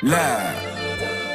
La.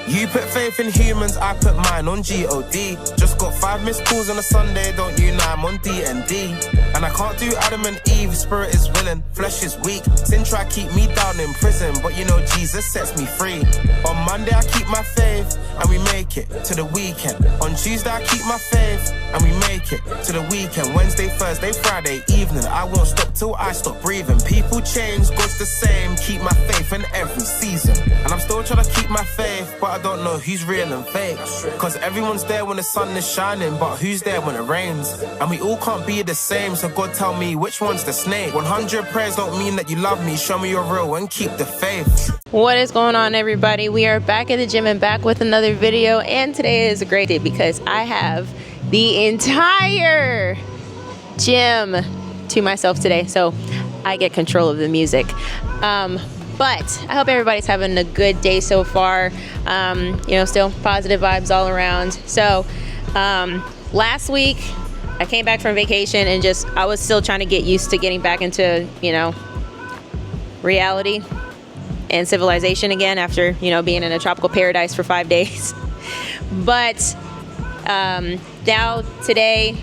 You put faith in humans, I put mine on G-O-D. Just got 5 missed calls on a Sunday, don't you know I'm on D&D. And I can't do Adam and Eve, spirit is willing, flesh is weak. Sin try keep me down in prison, but you know Jesus sets me free. On Monday I keep my faith, and we make it to the weekend. On Tuesday I keep my faith, and we make it to the weekend. Wednesday, Thursday, Friday evening, I won't stop till I stop breathing. People change, God's the same, keep my faith in every season. And I'm still trying to keep my faith, but I don't know who's real and fake. Cause everyone's there when the sun is shining, but who's there when it rains? And we all can't be the same, so God tell me which one's the snake. 100 prayers don't mean that you love me, show me you're real and keep the faith. What is going on, everybody? We are back at the gym and back with another video, and today is a great day because I have the entire gym to myself today, so I get control of the music. But I hope everybody's having a good day so far. You know, still positive vibes all around. So last week I came back from vacation and I was still trying to get used to getting back into, you know, reality and civilization again after, you know, being in a tropical paradise for 5 days. But now today,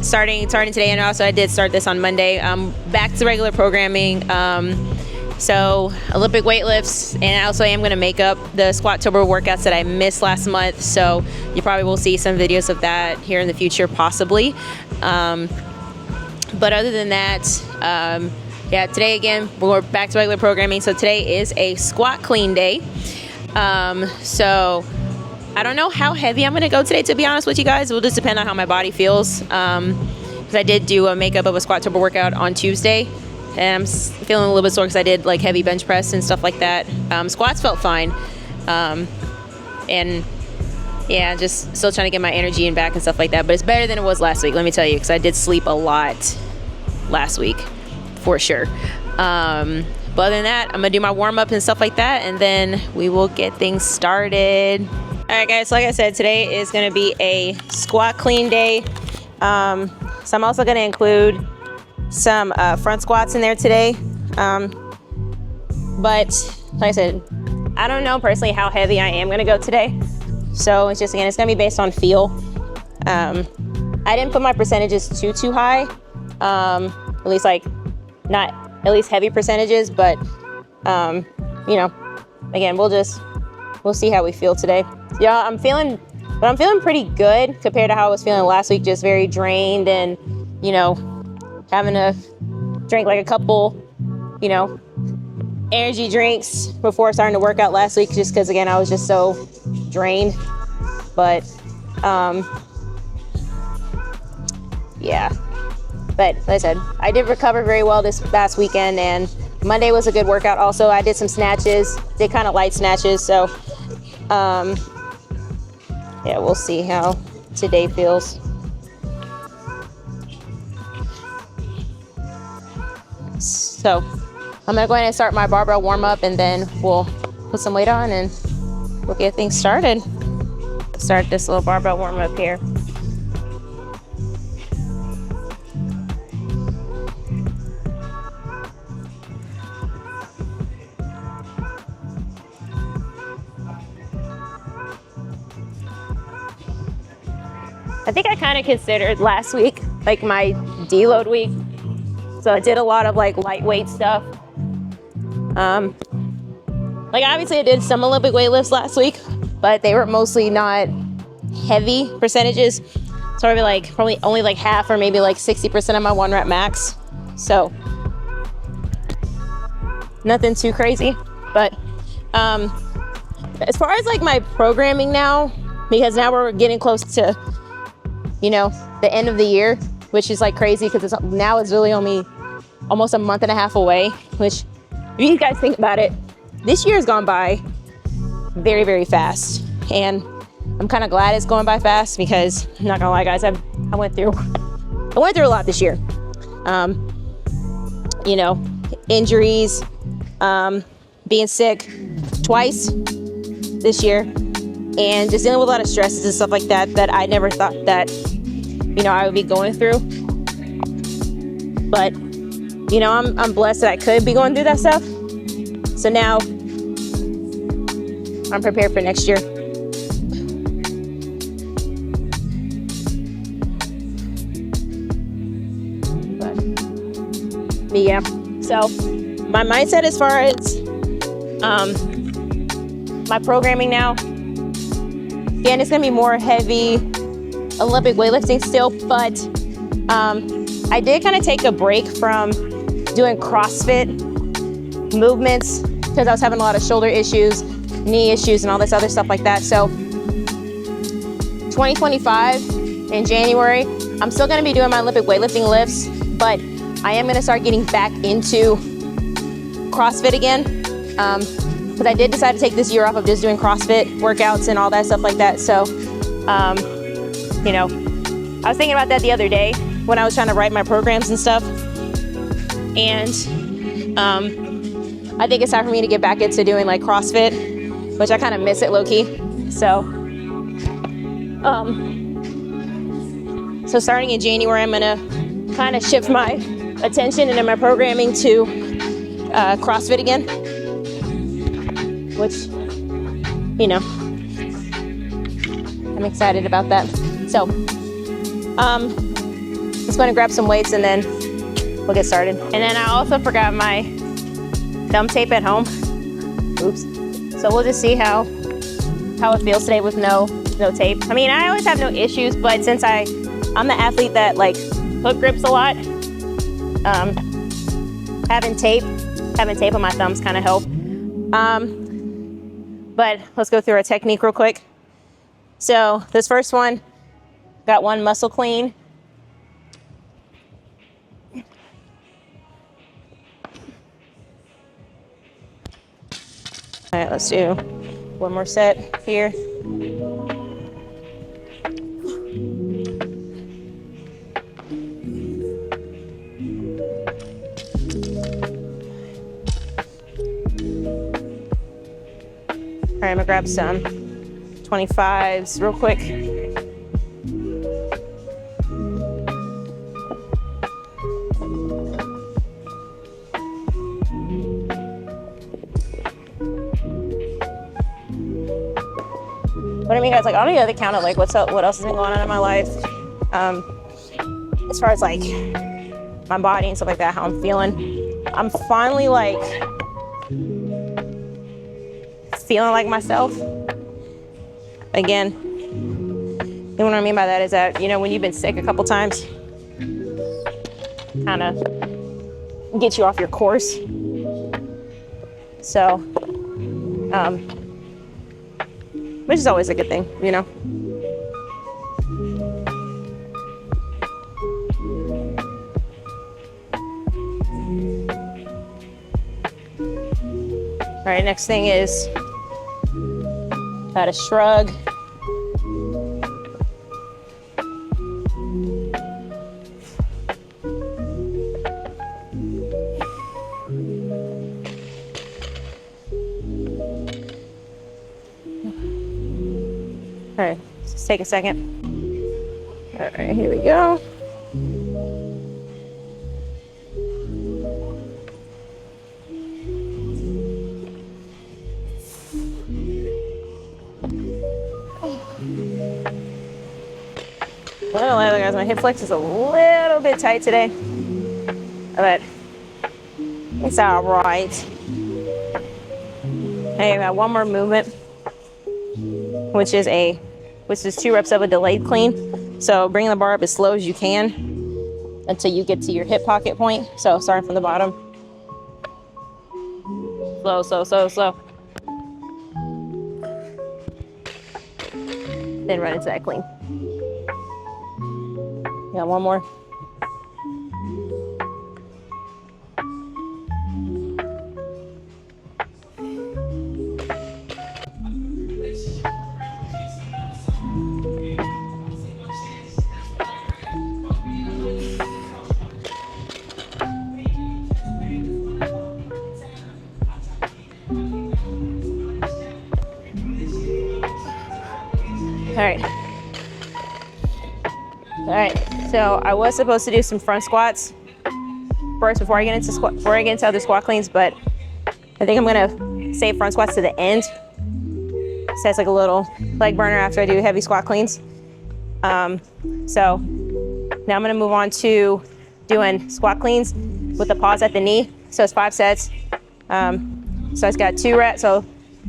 starting today, and also I did start this on Monday, back to regular programming. So Olympic weightlifts, and I also am going to make up the Squat-tober workouts that I missed last month. So you probably will see some videos of that here in the future, possibly. But other than that, yeah, today again, we're back to regular programming. So today is a squat clean day. So I don't know how heavy I'm going to go today, to be honest with you guys. It will just depend on how my body feels. Because I did do a makeup of a Squat-tober workout on Tuesday. And I'm feeling a little bit sore because I did like heavy bench press and stuff like that. Squats felt fine. And yeah, just still trying to get my energy in back and stuff like that. But it's better than it was last week, let me tell you, because I did sleep a lot last week, for sure. But other than that, I'm going to do my warm-up and stuff like that, and then we will get things started. All right, guys, so like I said, today is going to be a squat clean day. So I'm also going to include some front squats in there today. But like I said, I don't know personally how heavy I am going to go today. So it's just, again, it's going to be based on feel. I didn't put my percentages too high. At least like not at least heavy percentages, but you know, again, we'll see how we feel today. Yeah, I'm feeling pretty good compared to how I was feeling last week, just very drained and, you know, having to drink like a couple, you know, energy drinks before starting to work out last week, just because, again, I was just so drained. But yeah, but like I said, I did recover very well this past weekend, and Monday was a good workout also. I did some snatches, did kind of light snatches, so yeah, we'll see how today feels. So I'm gonna go ahead and start my barbell warm up, and then we'll put some weight on and we'll get things started. Start this little barbell warm up here. I think I kind of considered last week like my deload week. So I did a lot of like lightweight stuff. Like obviously I did some Olympic weightlifts last week, but they were mostly not heavy percentages. So I'd be like probably only like half or maybe like 60% of my 1 rep max. So nothing too crazy. But as far as like my programming now, because now we're getting close to, you know, the end of the year, which is like crazy because now it's really only almost a month and a half away, which if you guys think about it, this year has gone by very, very fast. And I'm kind of glad it's going by fast because I'm not gonna lie, guys, I went through a lot this year. You know, injuries, being sick twice this year, and just dealing with a lot of stresses and stuff like that I never thought that, you know, I would be going through. But you know, I'm blessed that I could be going through that stuff. So now I'm prepared for next year. But yeah, so my mindset as far as my programming now, again, it's gonna be more heavy Olympic weightlifting still, but I did kind of take a break from doing CrossFit movements because I was having a lot of shoulder issues, knee issues, and all this other stuff like that. So 2025 in January, I'm still gonna be doing my Olympic weightlifting lifts, but I am gonna start getting back into CrossFit again. Because I did decide to take this year off of just doing CrossFit workouts and all that stuff like that. So, you know, I was thinking about that the other day when I was trying to write my programs and stuff. And I think it's time for me to get back into doing like CrossFit, which I kind of miss it low-key. So, so starting in January, I'm gonna kind of shift my attention and my programming to CrossFit again, which, you know, I'm excited about that. So, just going to grab some weights and then we'll get started. And then I also forgot my thumb tape at home. Oops. So we'll just see how it feels today with no tape. I mean, I always have no issues, but since I'm the athlete that like hook grips a lot, having tape on my thumbs kind of help. But let's go through our technique real quick. So this first one, got one muscle clean. All right, let's do one more set here. All right, I'm gonna grab some 25s real quick. What I mean, guys, like, I don't even count of like what else has been going on in my life, as far as like my body and stuff like that, how I'm feeling. I'm finally like feeling like myself again. And what I mean by that is that, you know, when you've been sick a couple times, kind of get you off your course. So, which is always a good thing, you know. All right, next thing is got a shrug. All right, just take a second. All right, here we go. Well, guys, my hip flex is a little bit tight today, but it's all right. Hey, I got one more movement, which is 2 reps of a delayed clean. So bring the bar up as slow as you can until you get to your hip pocket point. So starting from the bottom. Slow, slow, slow, slow. Then run into that clean. Got one more. All right, so I was supposed to do some front squats, first before I get into other squat cleans, but I think I'm gonna save front squats to the end. So it's like a little leg burner after I do heavy squat cleans. So now I'm gonna move on to doing squat cleans with the pause at the knee. So it's 5 sets. So it's got 2 reps. So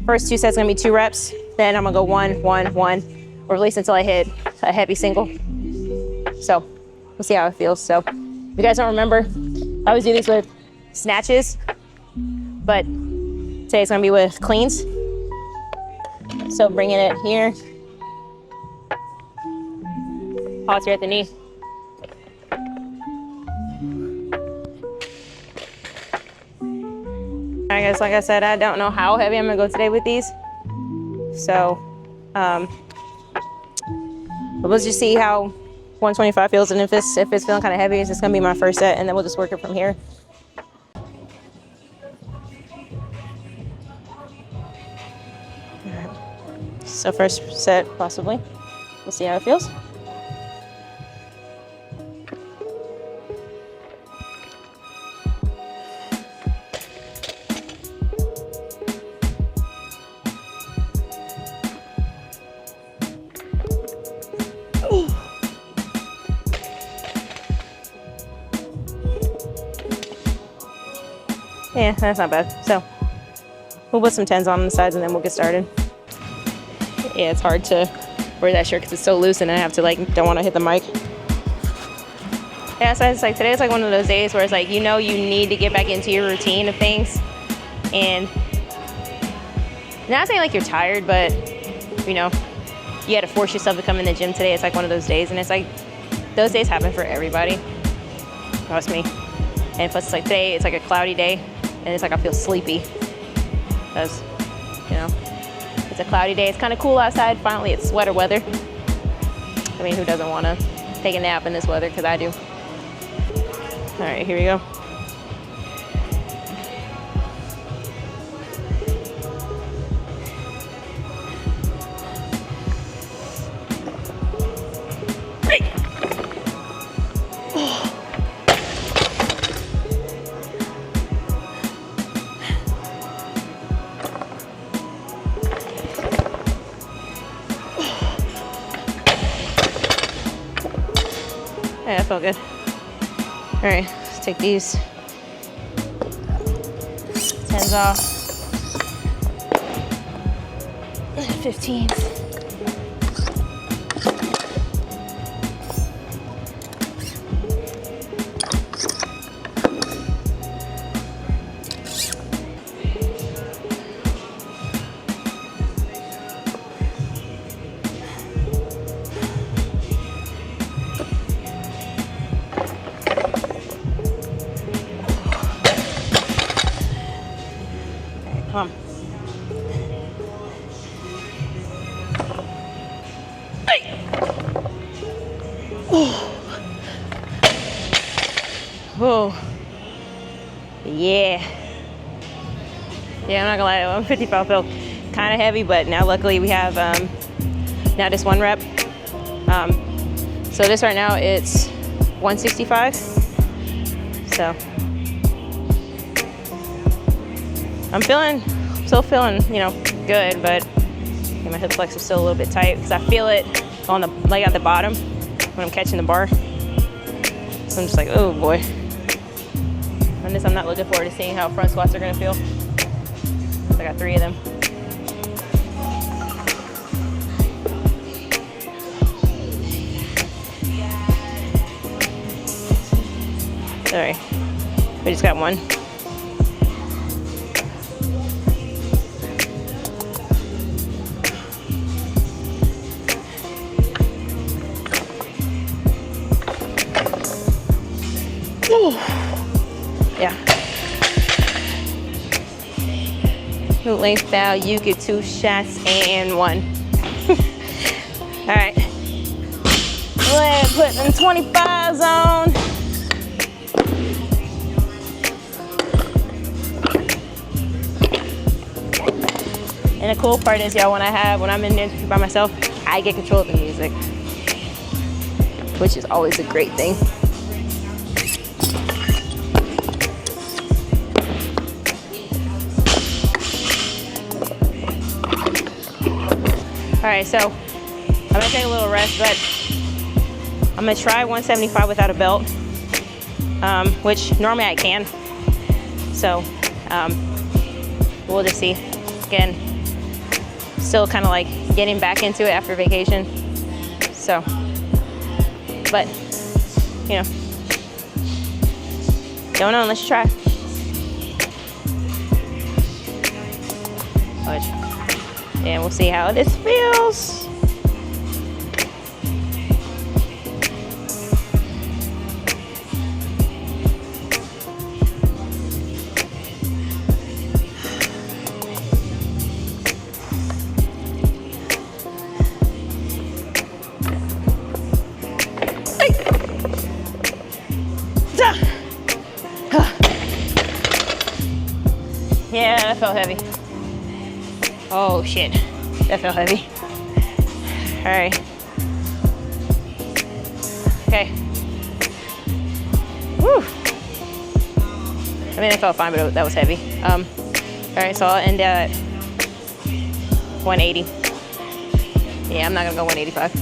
first 2 sets gonna be 2 reps. Then I'm gonna go 1, 1, 1, or at least until I hit a heavy single. So we'll see how it feels. So if you guys don't remember, I always do these with snatches, but today it's gonna be with cleans. So bringing it here, pause here at the knee. All right guys, like I said, I don't know how heavy I'm gonna go today with these. So, but let's just see how 125 feels, and if it's feeling kind of heavy, it's just gonna be my first set, and then we'll just work it from here. So first set, possibly. We'll see how it feels. Yeah, that's not bad. So we'll put some 10s on the sides and then we'll get started. Yeah, it's hard to wear that shirt because it's so loose and I have to don't want to hit the mic. Yeah, so it's like today is like one of those days where it's like, you know, you need to get back into your routine of things. And not saying like you're tired, but you know, you had to force yourself to come in the gym today. It's like one of those days, and it's like those days happen for everybody. Trust me. And plus it's like today, it's like a cloudy day. And it's like I feel sleepy because, you know, it's a cloudy day. It's kind of cool outside. Finally, it's sweater weather. I mean, who doesn't want to take a nap in this weather? Because I do. All right, here we go. Yeah, that felt good. All right, let's take these 10s off. 15s. Come on. Hey. Oh. Yeah. Yeah, I'm not gonna lie, 155 felt kind of heavy, but now luckily we have now this 1 rep. So this right now it's 165. So I'm still feeling, you know, good, but my hip flex is still a little bit tight because I feel it on the at the bottom when I'm catching the bar. So I'm just like, oh boy. On this, I'm not looking forward to seeing how front squats are gonna feel. I got 3 of them. Sorry, we just got 1. Yeah. Length bow, you get 2 shots and 1. All right. Go ahead, put them 25s on. And the cool part is, y'all, when I'm in there by myself, I get control of the music, which is always a great thing. right, so I'm gonna take a little rest, but I'm gonna try 175 without a belt, which normally I can. So we'll just see. Again, still kind of like getting back into it after vacation. So, but you know, don't know unless you try. And we'll see how this feels. Yeah, that felt heavy. Oh shit, that felt heavy. All right. Okay. Woo. I mean, it felt fine, but that was heavy. All right, so I'll end at 180. Yeah, I'm not gonna go 185.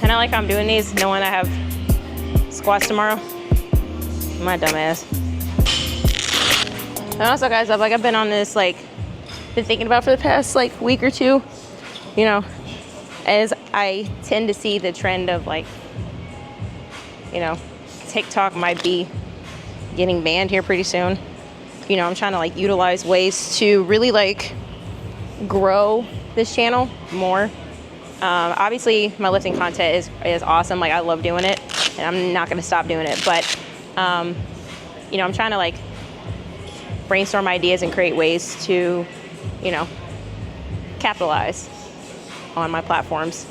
And I like how I'm doing these, knowing I have squats tomorrow. My dumb ass. And also, guys, I've been on this, like, been thinking about for the past, like, week or two, you know, as I tend to see the trend of, like, you know, TikTok might be getting banned here pretty soon. You know, I'm trying to, like, utilize ways to really, like, grow this channel more. Obviously, my lifting content is awesome. Like, I love doing it, and I'm not going to stop doing it. But, you know, I'm trying to, like, brainstorm ideas and create ways to, you know, capitalize on my platforms.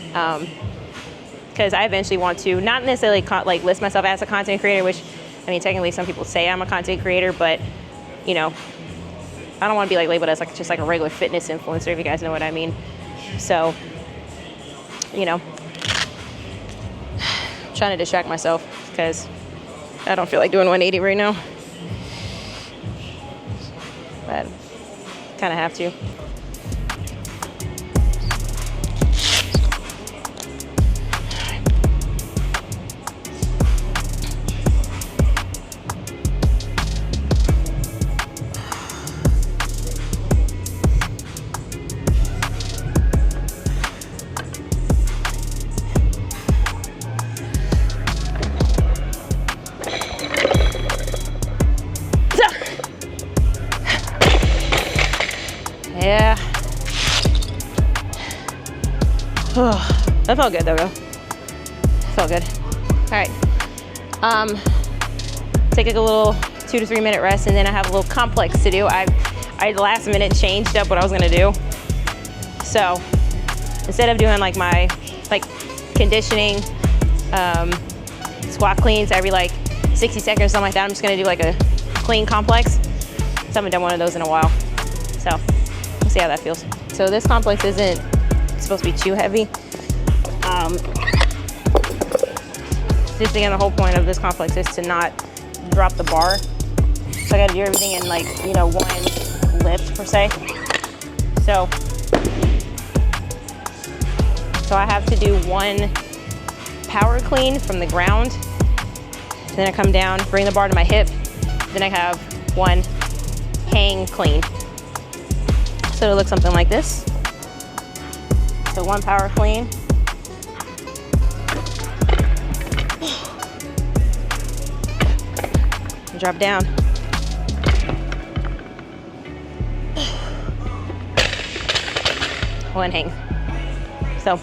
Because I eventually want to not necessarily like list myself as a content creator, which, I mean, technically some people say I'm a content creator, but, you know, I don't want to be like labeled as like just like a regular fitness influencer, if you guys know what I mean. So, you know, I'm trying to distract myself because I don't feel like doing 180 right now. But kind of have to. Yeah. Oh, that felt good though, bro. Felt good. All right. Take a little 2 to 3 minute rest, and then I have a little complex to do. I last minute changed up what I was gonna do. So instead of doing like my conditioning squat cleans every like 60 seconds or something like that, I'm just gonna do like a clean complex. So I haven't done one of those in a while. So we'll see how that feels. So this complex isn't supposed to be too heavy. Just again, the whole point of this complex is to not drop the bar. So I gotta do everything in like, you know, one lift per se. So I have to do one power clean from the ground. Then I come down, bring the bar to my hip. Then I have one hang clean. So it looks something like this. So one power clean. Drop down. One hang. So,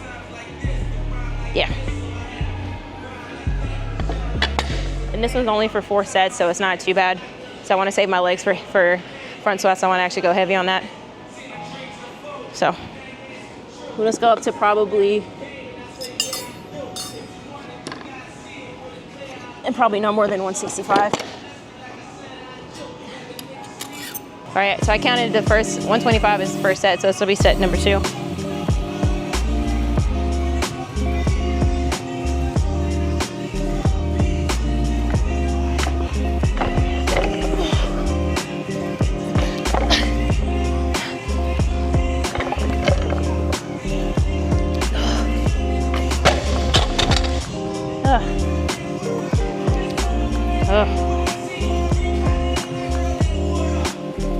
yeah. And this one's only for 4 sets, so it's not too bad. So I want to save my legs for front squats. I want to actually go heavy on that. So we'll just go up to probably, and probably no more than 165. All right, so I counted the first, 125 is the first set, so this will be set number 2.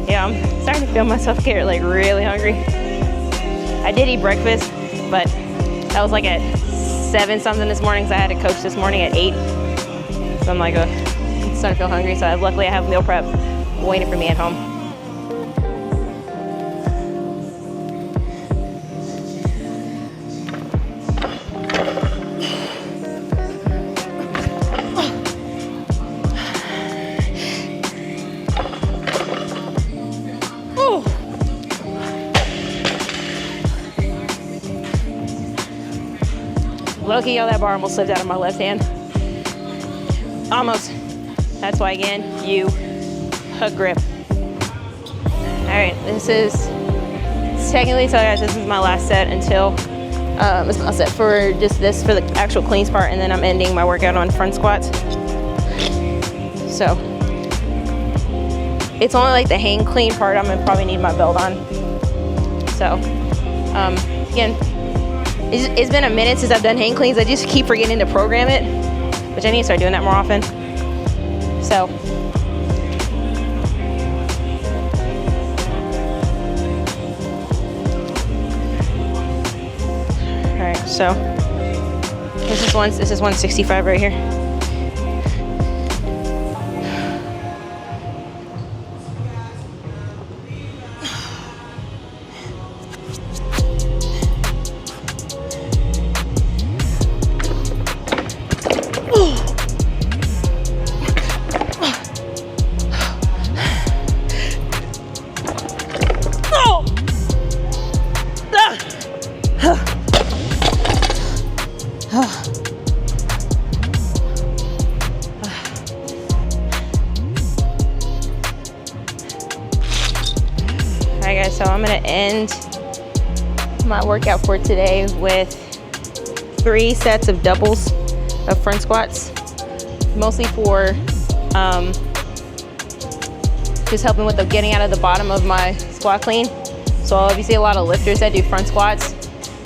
Yeah, I'm starting to feel myself get like really hungry. I did eat breakfast, but that was like at 7 something this morning, so I had to coach this morning at 8. So I'm like, I'm starting to feel hungry. So luckily I have meal prep waiting for me at home. Low-key, y'all, that bar almost slipped out of my left hand. Almost. That's why, again, you hook grip. All right, this is technically, so guys, this is my last set until it's my set for just this for the actual cleans part, and then I'm ending my workout on front squats. So it's only like the hang clean part I'm gonna probably need my belt on. So again, it's been a minute since I've done hang cleans. I just keep forgetting to program it, which I need to start doing that more often. So all right, so this is 165 right here. Alright guys, so I'm gonna end my workout for today with 3 sets of doubles of front squats, mostly for just helping with the getting out of the bottom of my squat clean. So if you see a lot of lifters that do front squats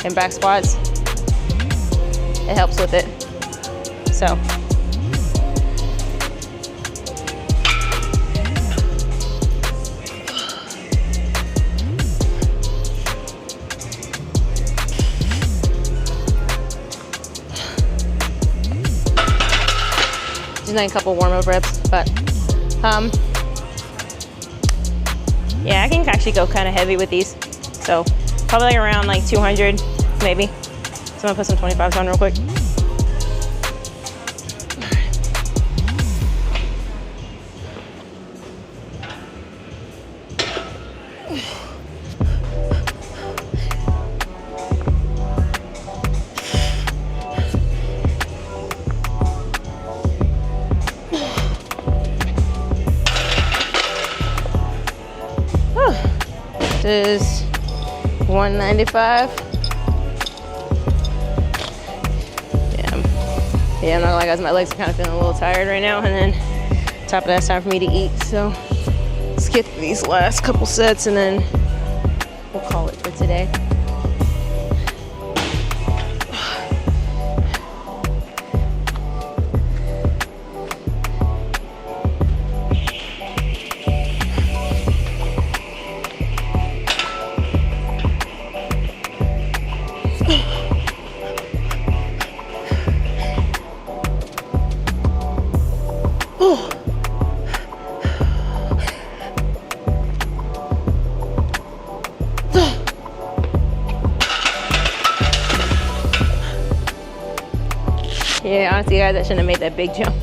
and back squats, it helps with it. So just like a couple warm-up reps, but yeah, I can actually go kind of heavy with these. So probably like around like 200 maybe. So I'm gonna put some 25s on real quick. This is 195. Yeah, I'm not gonna lie guys, my legs are kind of feeling a little tired right now, and then top of that, it's time for me to eat. So let's get through these last couple sets and then we'll call it for today. Yeah, honestly guys, I shouldn't have made that big jump.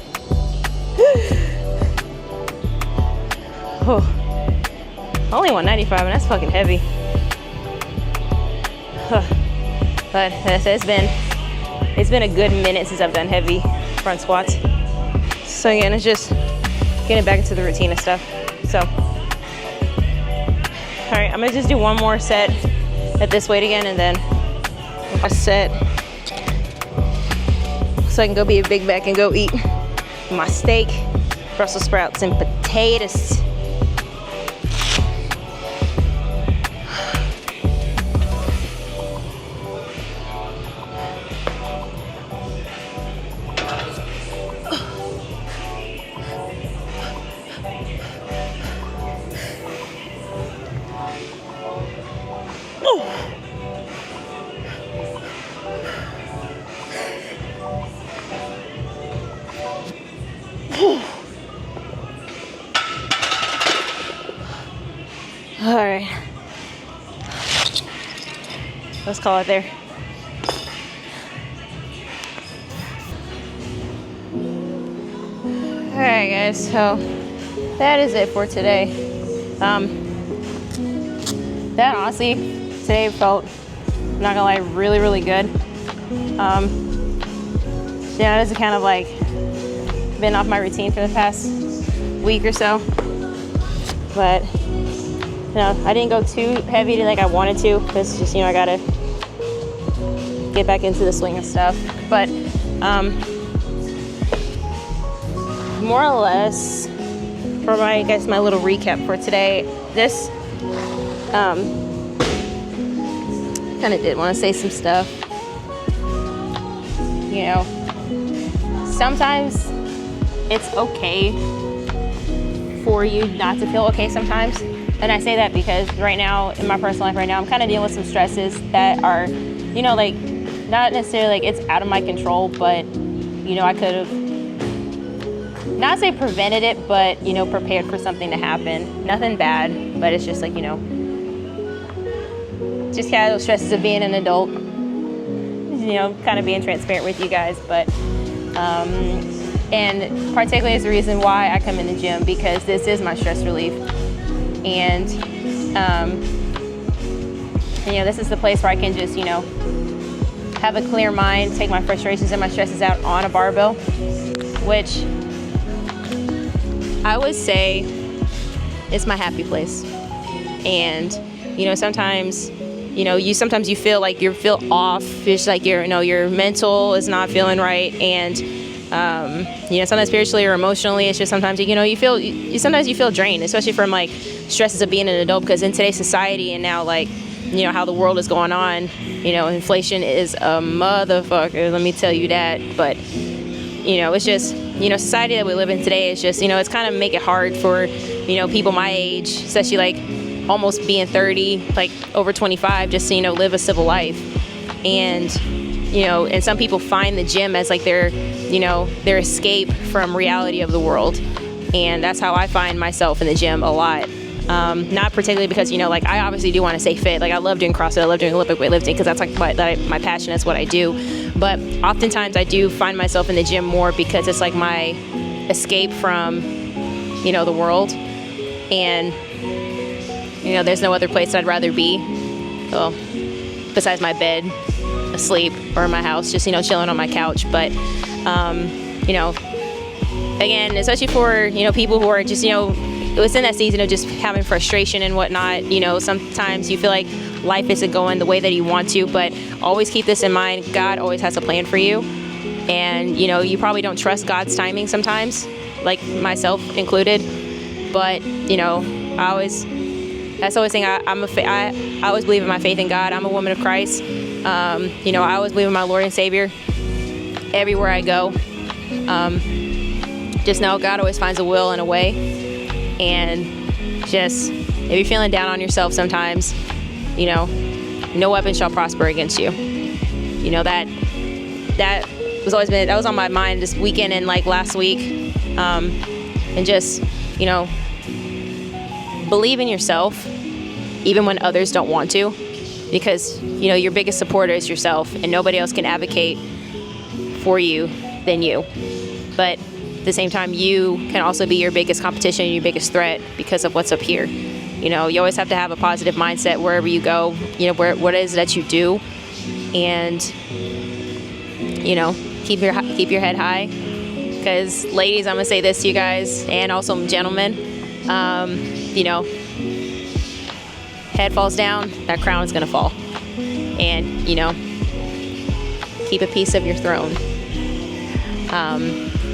Oh, only 195, and that's fucking heavy. But it's been a good minute since I've done heavy front squats. So again, it's just getting back into the routine and stuff. So, all right, I'm gonna just do one more set at this weight again, and then a set so I can go be a big back and go eat my steak, Brussels sprouts, and potatoes. Woo! All right, let's call it there. All right, guys, so that is it for today. That honestly, today felt, I'm not gonna lie, really, really good. Yeah, this is kind of like been off my routine for the past week or so, but you know, I didn't go too heavy like I wanted to, because just, you know, I gotta get back into the swing of stuff. But more or less, for my, I guess, my little recap for today, this kind of did want to say some stuff. You know, sometimes it's okay for you not to feel okay sometimes. And I say that because right now, in my personal life right now, I'm kind of dealing with some stresses that are, you know, like, not necessarily like it's out of my control, but, you know, I could have, not say prevented it, but, you know, prepared for something to happen. Nothing bad, but it's just like, you know, just kind of those stresses of being an adult, you know, kind of being transparent with you guys. But, and particularly is the reason why I come in the gym, because this is my stress relief. And, you know, this is the place where I can just, you know, have a clear mind, take my frustrations and my stresses out on a barbell, which I would say is my happy place. And, you know, sometimes, you know, sometimes you feel like you feel off. It's like your mental is not feeling right. And, you know, sometimes spiritually or emotionally, it's just sometimes, you know, sometimes you feel drained, especially from like stresses of being an adult, because in today's society and now, like, you know, how the world is going on, you know, inflation is a motherfucker, let me tell you that. But, you know, it's just, you know, society that we live in today is just, you know, it's kind of make it hard for, you know, people my age, especially like almost being 30, like over 25, just to, you know, live a civil life. And, you know, and some people find the gym as like their, you know, their escape from reality of the world. And that's how I find myself in the gym a lot. Not particularly because, you know, like, I obviously do want to stay fit. Like, I love doing CrossFit, I love doing Olympic weightlifting, because that's like my passion, is what I do. But oftentimes I do find myself in the gym more because it's like my escape from, you know, the world. And, you know, there's no other place that I'd rather be, well, besides my bed, asleep, or in my house, just, you know, chilling on my couch. But, you know, again, especially for, you know, people who are just, you know, it's in that season of just having frustration and whatnot, you know, sometimes you feel like life isn't going the way that you want to, but always keep this in mind. God always has a plan for you. And, you know, you probably don't trust God's timing sometimes, like myself included. But, you know, that's the always thing. I always believe in my faith in God. I'm a woman of Christ. You know, I always believe in my Lord and Savior everywhere I go. Just know God always finds a will and a way. And just, if you're feeling down on yourself sometimes, you know, no weapon shall prosper against you. You know, that was on my mind this weekend and like last week. And just, you know, believe in yourself even when others don't want to, because, you know, your biggest supporter is yourself, and nobody else can advocate for you than you. But at the same time, you can also be your biggest competition and your biggest threat because of what's up here. You know, you always have to have a positive mindset wherever you go, you know, what it is that you do. And, you know, keep your head high. Because, ladies, I'm going to say this to you guys, and also gentlemen, you know, head falls down, that crown is going to fall. And, you know, keep a piece of your throne.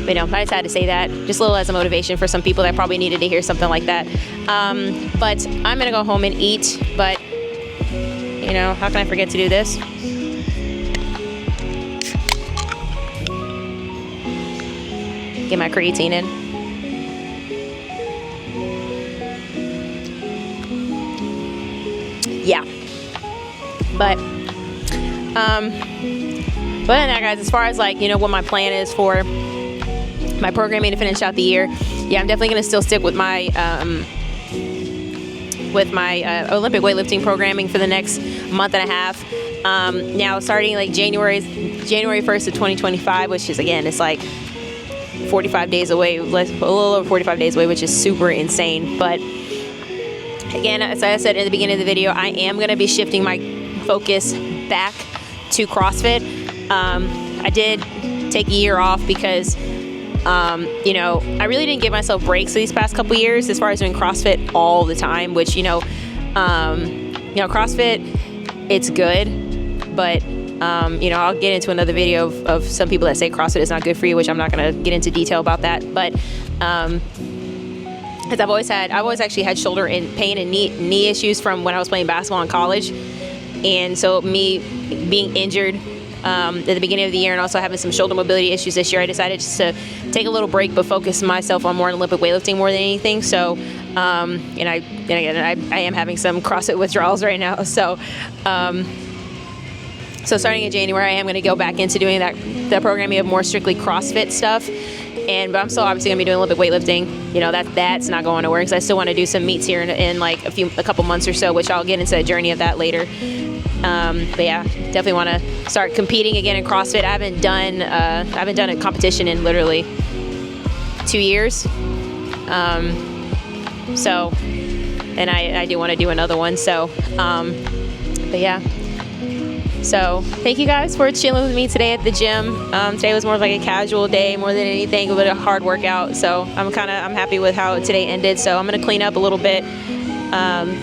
But, you know, I decided to say that just a little as a motivation for some people that probably needed to hear something like that. But I'm going to go home and eat. But, you know, how can I forget to do this? Get my creatine in. Yeah. But other than that, guys, as far as like, you know, what my plan is for my programming to finish out the year, yeah, I'm definitely going to still stick with my Olympic weightlifting programming for the next month and a half. Now starting like January 1st of 2025, which is, again, it's like 45 days away, a little over 45 days away, which is super insane. But again, as I said in the beginning of the video, I am going to be shifting my focus back to CrossFit. I did take a year off because, you know, I really didn't give myself breaks these past couple years as far as doing CrossFit all the time, which, you know, CrossFit, it's good, but, you know, I'll get into another video of some people that say CrossFit is not good for you, which I'm not going to get into detail about that. But, because I've always actually had shoulder pain and knee issues from when I was playing basketball in college. And so me being injured at the beginning of the year and also having some shoulder mobility issues this year, I decided just to take a little break but focus myself on more Olympic weightlifting more than anything. So, and I am having some CrossFit withdrawals right now. So, so starting in January, I am going to go back into doing that programming of more strictly CrossFit stuff. But I'm still obviously going to be doing Olympic weightlifting. You know, that's not going to work because I still want to do some meets here in like a couple months or so, which I'll get into the journey of that later. But yeah, definitely want to start competing again in CrossFit. I haven't done a competition in literally 2 years. So, and I do want to do another one. So, but yeah. So thank you guys for chilling with me today at the gym. Today was more of like a casual day more than anything, a little hard workout. So I'm happy with how today ended. So I'm going to clean up a little bit and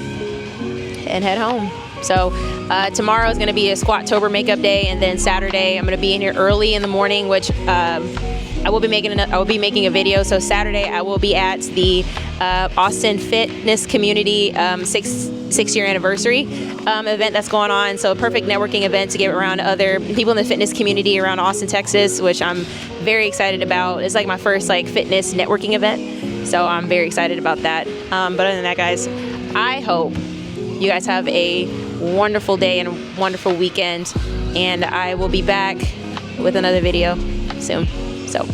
head home. So tomorrow is going to be a Squat-tober makeup day, and then Saturday I'm going to be in here early in the morning, which I will be making a video. So Saturday I will be at the Austin Fitness Community 6-year anniversary event that's going on. So a perfect networking event to get around other people in the fitness community around Austin, Texas, which I'm very excited about. It's like my first like fitness networking event, so I'm very excited about that. But other than that, guys, I hope you guys have a wonderful day and a wonderful weekend, and I will be back with another video soon. So